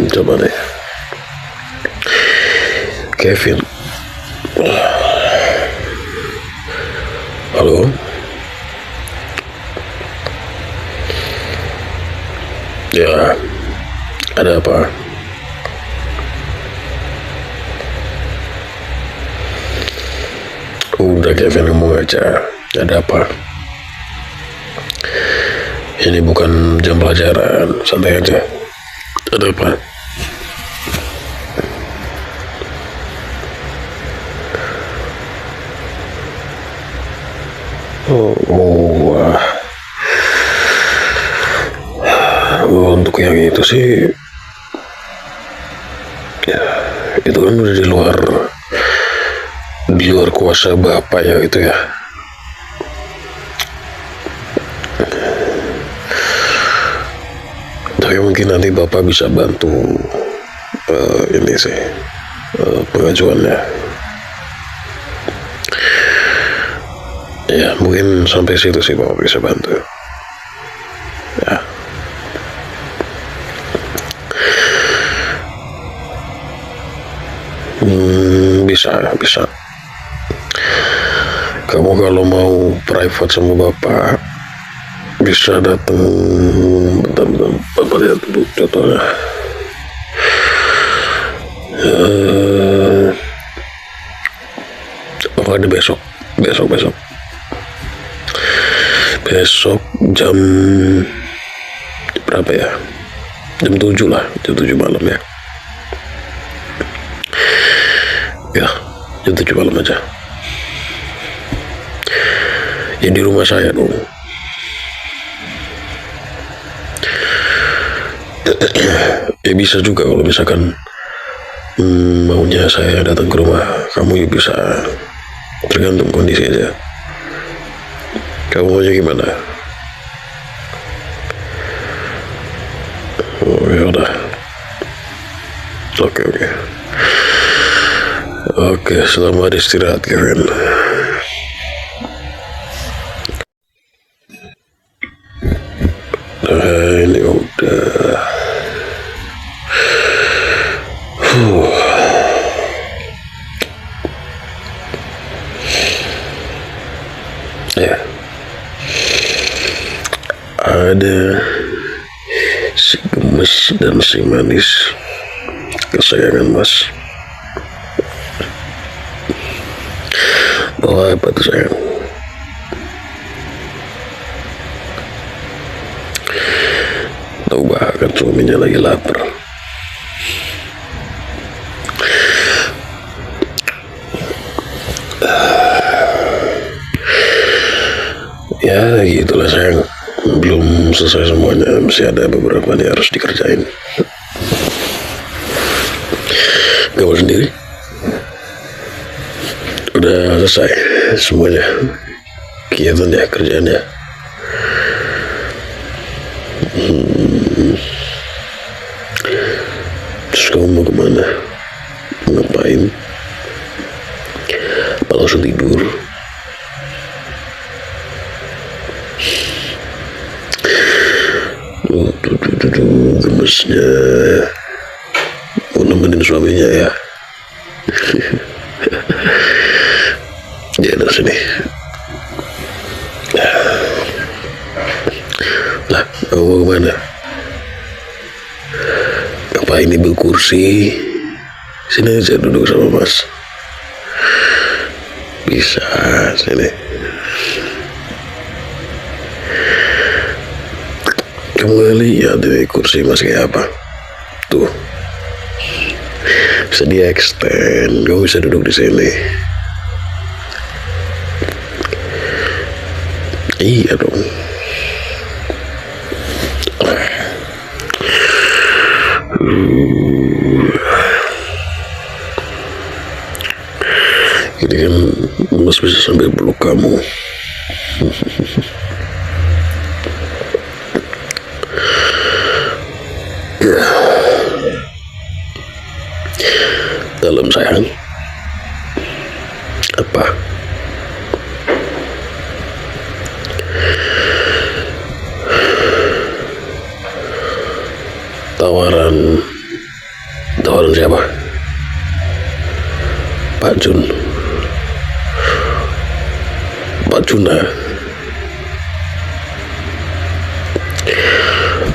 Coba deh, Kevin. Halo. Ya, ada apa? Udah Kevin, ngomong aja. Ada apa? Ini bukan jam pelajaran, santai aja. Ada apa? Wah. Untuk yang itu sih, ya, itu kan udah di luar kuasa Bapak ya itu ya. Tapi mungkin nanti Bapak bisa bantu ini sih pengajuannya. Ya mungkin sampai situ sih Bapak bisa bantu. Ya. Bisa. Kamu kalau mau private sama Bapak bisa datang, bentar, Bapak lihat dulu contohnya. Pokoknya besok jam berapa ya? Jam 7 lah, jam 7 malam ya. Ya, jam 7 malam aja. Ya di rumah saya dong. Ya bisa juga kalau misalkan maunya saya datang ke rumah kamu, ya bisa, tergantung kondisi aja. Kamu maunya gimana? Oh ya udah. Oke, selamat istirahat Kevin. Nah, ini udah. Ya. Ada si gemes dan si manis kesayangan Mas. Bawa apa tuh sayang? Tahu bahkan suaminya lagi lapar. Ya gitulah sayang, belum selesai semuanya, masih ada beberapa yang harus dikerjain. Kamu sendiri udah selesai semuanya kegiatan ya, kerjaan ya? Terus kamu mau kemana? Ngapain? Apa langsung tidur? Gemesnya mau nemenin suaminya ya. Jangan sini lah, kamu mau kemana? Ngapain ibu kursi? Sini aja duduk sama Mas. Bisa, sini. Kamu lihat di kursi Mas kayak apa? Tuh, bisa di extend. Kamu bisa duduk di sini. Iya dong. Ini kan Mas bisa sambil peluk kamu. Yeah. Tawaran siapa? Pak Jun. Pak Juna.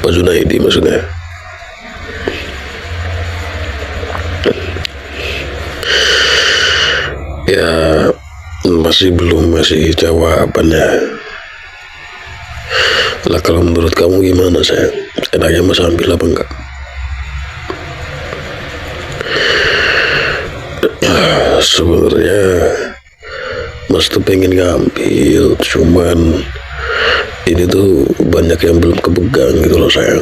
Pak Junaidi maksudnya. Ya masih jawabannya. Lah kalau menurut kamu gimana sayang? Enaknya Mas ambil apa enggak? Sebenarnya Mas tuh pengen ngambil, cuman ini tuh banyak yang belum kepegang gitu loh sayang.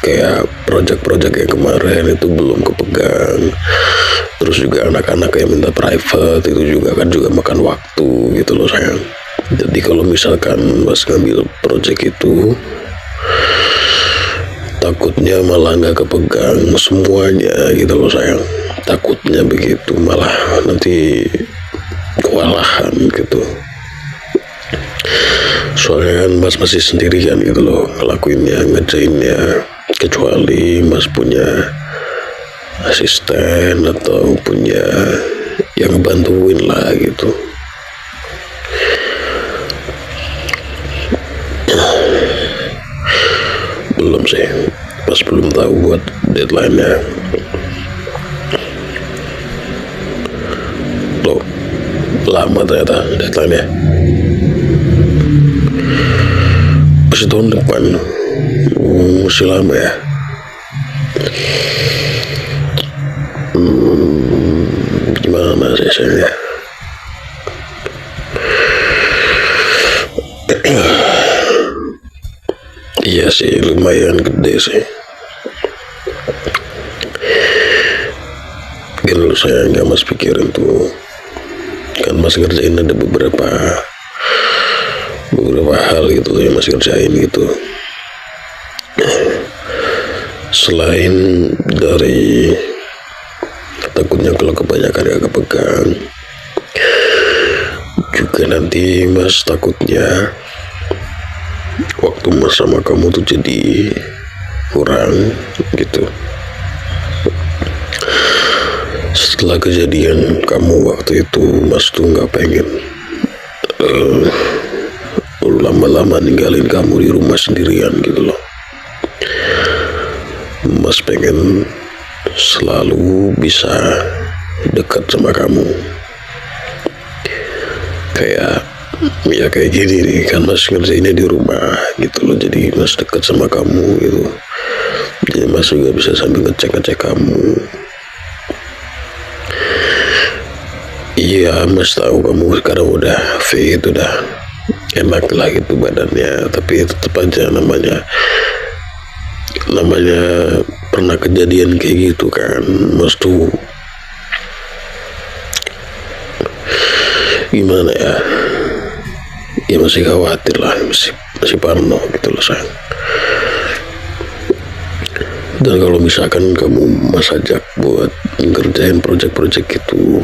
Kayak project-project yang kemarin itu belum kepegang. Terus juga anak-anak yang minta private itu juga kan juga makan waktu gitu loh sayang. Jadi kalau misalkan Mas ngambil project itu, takutnya malah nggak kepegang semuanya gitu loh sayang. Takutnya begitu, malah nanti kewalahan gitu. Soalnya kan Mas masih sendirian gitu loh ngelakuinnya, ngerjainnya. Kecuali Mas punya asisten atau punya yang bantuin lah gitu. Belum sih, Mas belum tahu buat deadline-nya. Loh, lama ternyata deadline-nya. Masih tahun depan. Masih lama ya. Gimana sih sayangnya? Iya sih, lumayan gede sih. Gini loh sayang, yang Mas pikirin tuh, kan Mas ngerjain ada beberapa hal gitu yang Mas kerjain gitu. Selain dari takutnya kalau kebanyakan gak kepegang, juga nanti Mas takutnya waktu Mas sama kamu tuh jadi kurang gitu. Setelah kejadian kamu waktu itu, Mas tuh gak pengen lama-lama ninggalin kamu di rumah sendirian gitu loh. Mas pengen selalu bisa dekat sama kamu. Kayak gini nih kan Mas ngerjainnya di rumah gitu loh. Jadi Mas dekat sama kamu gitu. Jadi Mas juga bisa sambil ngecek kamu. Iya, Mas tahu kamu sekarang udah fit, udah enak lah gitu badannya. Tapi tetap aja namanya pernah kejadian kayak gitu kan. Mas tuh gimana ya? Ya masih khawatir lah, masih parno gitu loh sayang. Dan kalau misalkan kamu Mas ajak buat ngerjain project-project itu,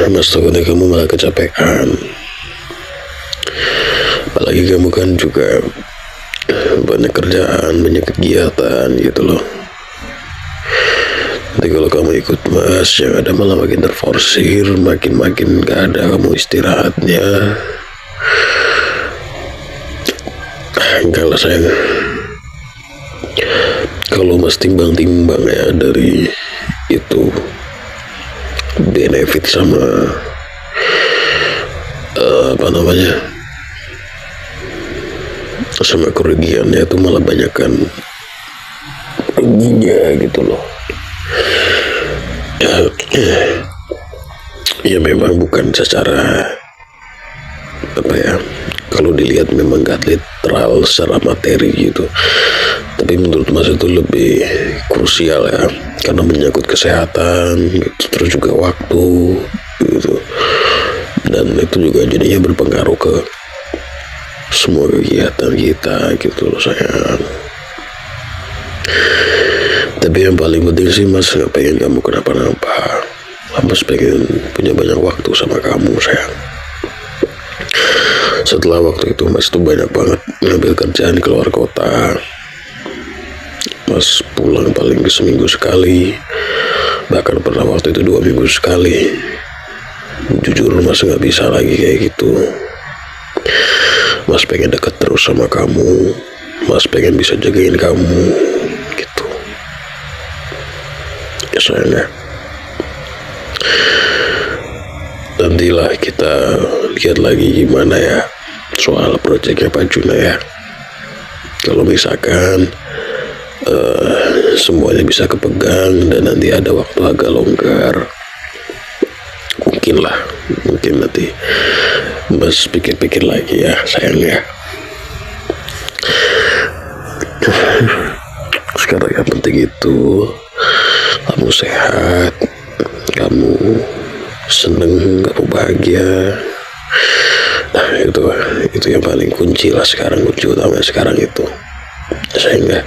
Mas takutnya kamu malah kecapean. Apalagi kamu kan juga banyak kerjaan, banyak kegiatan gitu loh. Nanti kalau kamu ikut Mas, yang ada malah makin terforsir, makin gak ada kamu istirahatnya. Enggak lah sayang. Kalau Mas timbang-timbang ya dari itu benefit sama sama kerugiannya itu malah banyakkan ruginya gitu loh. Ya memang bukan secara kalau dilihat memang gak literal secara materi gitu, tapi menurut Mas itu lebih krusial ya, karena menyangkut kesehatan gitu, terus juga waktu gitu, dan itu juga jadinya berpengaruh ke semua kegiatan kita gitu loh sayang. Tapi yang paling penting sih Mas gak pengen kamu kenapa-napa. Mas pengen punya banyak waktu sama kamu sayang. Setelah waktu itu Mas tuh banyak banget ngambil kerjaan di luar kota. Mas pulang paling seminggu sekali, bahkan pernah waktu itu 2 minggu sekali. Jujur Mas nggak bisa lagi kayak gitu. Mas pengen deket terus sama kamu. Mas pengen bisa jagain kamu gitu ya sayang ya. Nantilah kita lihat lagi gimana ya soal proyeknya Pak Juna ya. Kalau misalkan semuanya bisa kepegang dan nanti ada waktu agak longgar, mungkin nanti Mas pikir-pikir lagi ya sayang ya. Sekarang yang penting itu kamu sehat, kamu seneng, kamu bahagia. Nah itu yang paling kunci lah sekarang, kunci utama sekarang itu sayang ya.